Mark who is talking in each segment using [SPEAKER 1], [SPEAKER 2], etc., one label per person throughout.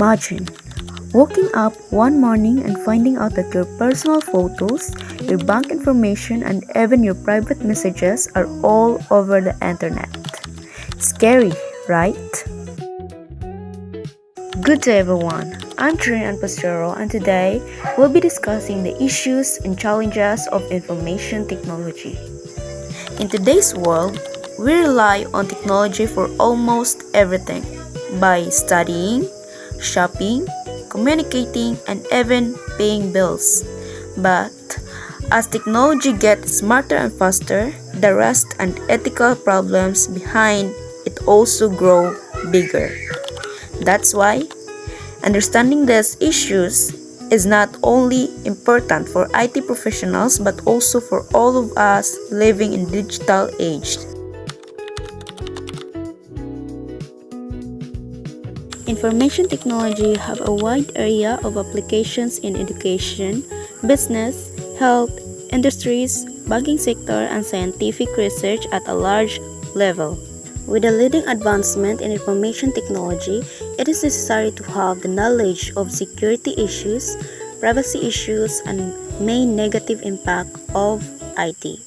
[SPEAKER 1] Imagine waking up one morning and finding out that your personal photos, your bank information, and even your private messages are all over the internet. Scary, right? Good day everyone. I'm Trin Pastero and today we'll be discussing the issues and challenges of information technology. In today's world, we rely on technology for almost everything by studying, shopping, communicating, and even paying bills. But as technology gets smarter and faster, the rest and ethical problems behind it also grow bigger. That's why understanding these issues is not only important for IT professionals but also for all of us living in digital age. Information technology have a wide area of applications in education, business, health, industries, banking sector, and scientific research at a large level. With the leading advancement in information technology, it is necessary to have the knowledge of security issues, privacy issues, and main negative impact of IT.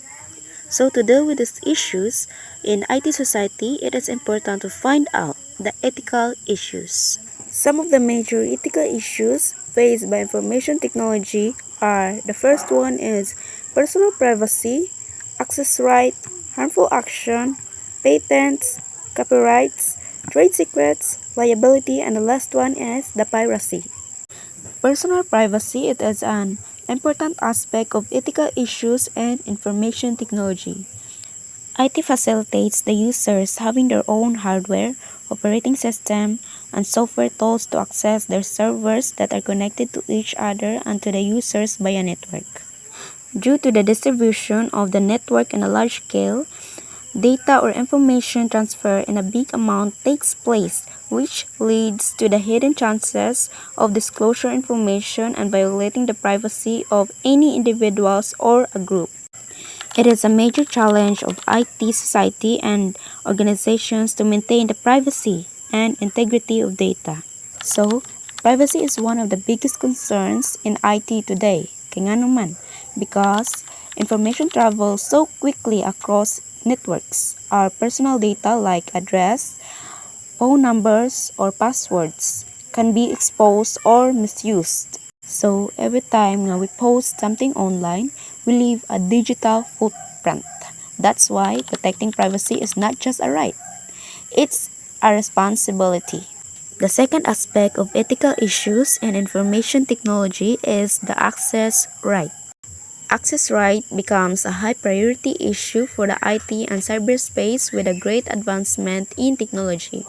[SPEAKER 1] So to deal with these issues in IT society, it is important to find out the ethical issues. Some of the major ethical issues faced by information technology are: the first one is personal privacy, access right, harmful action, patents, copyrights, trade secrets, liability, and the last one is the piracy. Personal privacy it is an important aspect of ethical issues and information technology. IT facilitates the users having their own hardware, operating system, and software tools to access their servers that are connected to each other and to the users by a network. Due to the distribution of the network on a large scale, data or information transfer in a big amount takes place, which leads to the hidden chances of disclosure information and violating the privacy of any individuals or a group. It is a major challenge of IT society and organizations to maintain the privacy and integrity of data. So, privacy is one of the biggest concerns in IT today, kaya nga naman, because information travels so quickly across networks. Our personal data like address, phone numbers, or passwords can be exposed or misused. So every time we post something online, we leave a digital footprint. That's why protecting privacy is not just a right, it's a responsibility. The second aspect of ethical issues in information technology is the access right. Access right becomes a high priority issue for the IT and cyberspace with a great advancement in technology.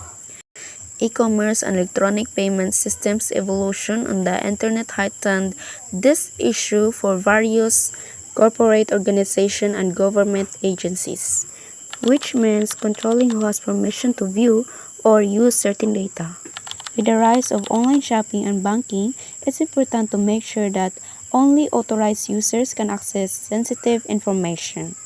[SPEAKER 1] E-commerce and electronic payment systems evolution on the internet heightened this issue for various corporate organizations and government agencies, which means controlling who has permission to view or use certain data. With the rise of online shopping and banking, it's important to make sure that only authorized users can access sensitive information.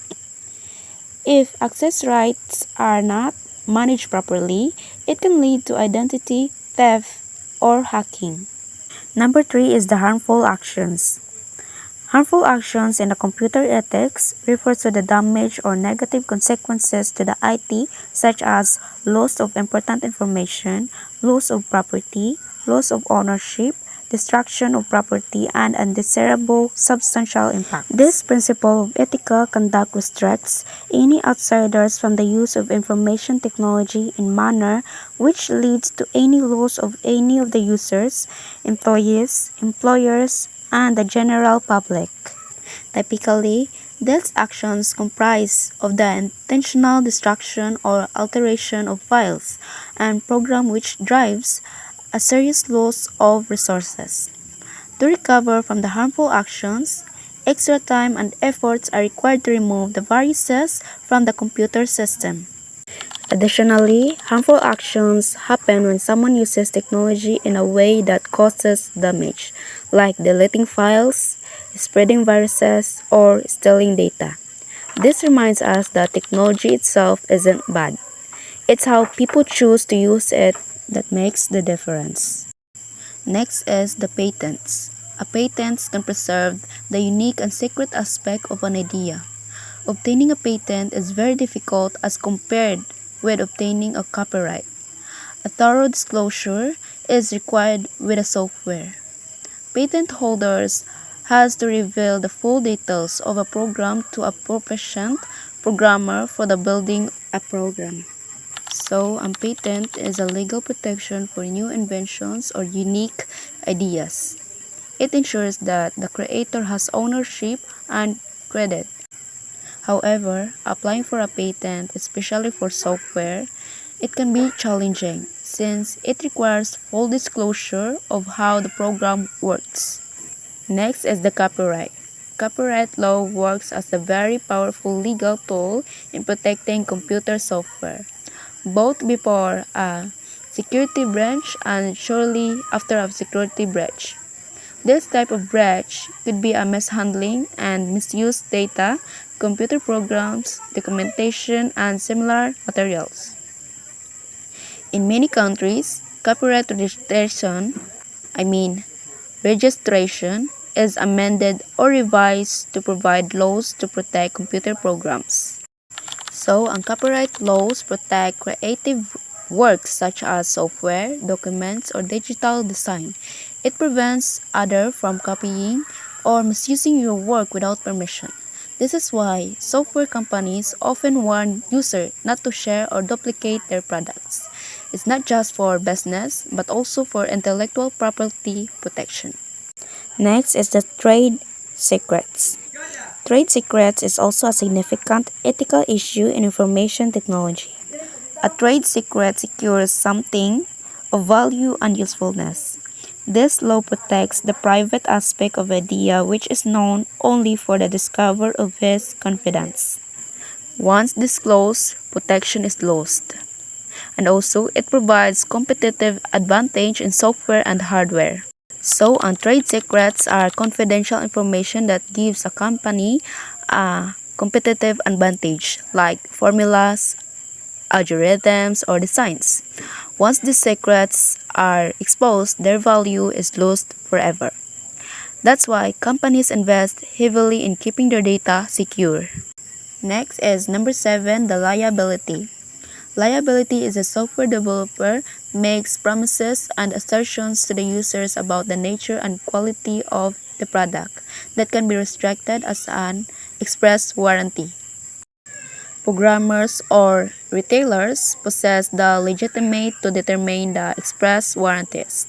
[SPEAKER 1] If access rights are not managed properly, it can lead to identity theft or hacking. Number 3 is the harmful actions. Harmful actions in the computer ethics refers to the damage or negative consequences to the IT such as loss of important information, loss of property, loss of ownership, destruction of property, and undesirable substantial impact. This principle of ethical conduct restricts any outsiders from the use of information technology in manner which leads to any loss of any of the users, employees, employers, and the general public. Typically, these actions comprise of the intentional destruction or alteration of files and program which drives a serious loss of resources. To recover from the harmful actions, extra time and efforts are required to remove the viruses from the computer system. Additionally, harmful actions happen when someone uses technology in a way that causes damage, like deleting files, spreading viruses, or stealing data. This reminds us that technology itself isn't bad. It's how people choose to use it that makes the difference. Next is the patents. A patent can preserve the unique and secret aspect of an idea. Obtaining a patent is very difficult as compared with obtaining a copyright. A thorough disclosure is required with a software. Patent holders has to reveal the full details of a program to a proficient programmer for the building a program. So, a patent is a legal protection for new inventions or unique ideas. It ensures that the creator has ownership and credit. However, applying for a patent, especially for software, it can be challenging since it requires full disclosure of how the program works. Next is the copyright. Copyright law works as a very powerful legal tool in protecting computer software, both before a security breach and shortly after a security breach. This type of breach could be a mishandling and misuse data, computer programs, documentation, and similar materials. In many countries, copyright registration is amended or revised to provide laws to protect computer programs. So, ang copyright laws protect creative works such as software, documents, or digital design. It prevents others from copying or misusing your work without permission. This is why software companies often warn users not to share or duplicate their products. It's not just for business, but also for intellectual property protection. Next is the trade secrets. Trade secrets is also a significant ethical issue in information technology. A trade secret secures something of value and usefulness. This law protects the private aspect of idea which is known only for the discoverer of his confidence. Once disclosed, protection is lost. And also, it provides competitive advantage in software and hardware. So, trade secrets are confidential information that gives a company a competitive advantage, like formulas, algorithms, or designs. Once these secrets are exposed, their value is lost forever. That's why companies invest heavily in keeping their data secure. Next is number 7, the liability. Liability is a software developer makes promises and assertions to the users about the nature and quality of the product that can be restricted as an express warranty. Programmers or retailers possess the legitimate to determine the express warranties.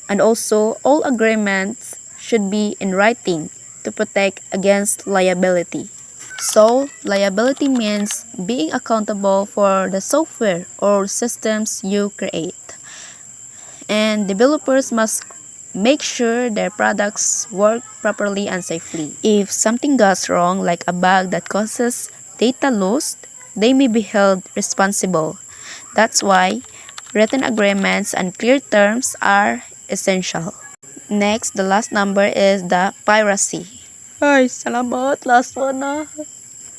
[SPEAKER 1] And also, all agreements should be in writing to protect against liability. So, liability means being accountable for the software or systems you create. And developers must make sure their products work properly and safely. If something goes wrong, like a bug that causes data loss, they may be held responsible. That's why written agreements and clear terms are essential. Next, the last number is the piracy. Ay, salamat. Last one na.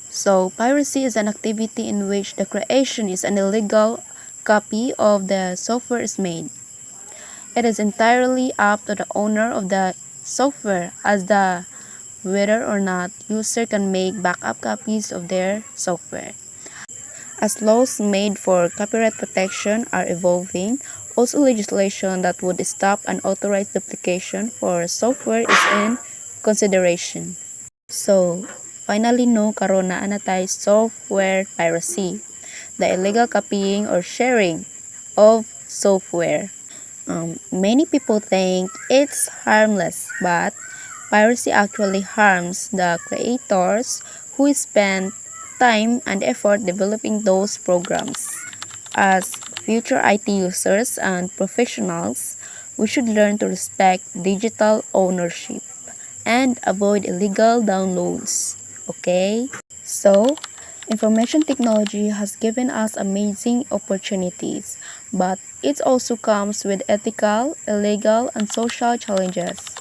[SPEAKER 1] So, piracy is an activity in which the creation is an illegal copy of the software is made. It is entirely up to the owner of the software as to whether or not user can make backup copies of their software. As laws made for copyright protection are evolving, also legislation that would stop unauthorized duplication for software is in consideration. So, finally no karon na tayo software piracy, the illegal copying or sharing of software. Many people think it's harmless, but piracy actually harms the creators who spend time and effort developing those programs. As future IT users and professionals, we should learn to respect digital ownership and avoid illegal downloads. Okay? So, information technology has given us amazing opportunities, but it also comes with ethical, illegal, and social challenges.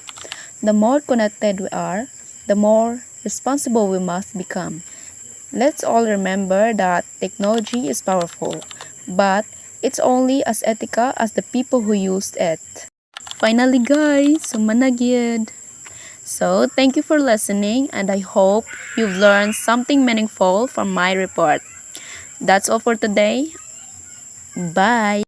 [SPEAKER 1] The more connected we are, the more responsible we must become. Let's all remember that technology is powerful, but it's only as ethical as the people who use it. Finally guys, sumanagyod. So, thank you for listening and I hope you've learned something meaningful from my report. That's all for today. Bye.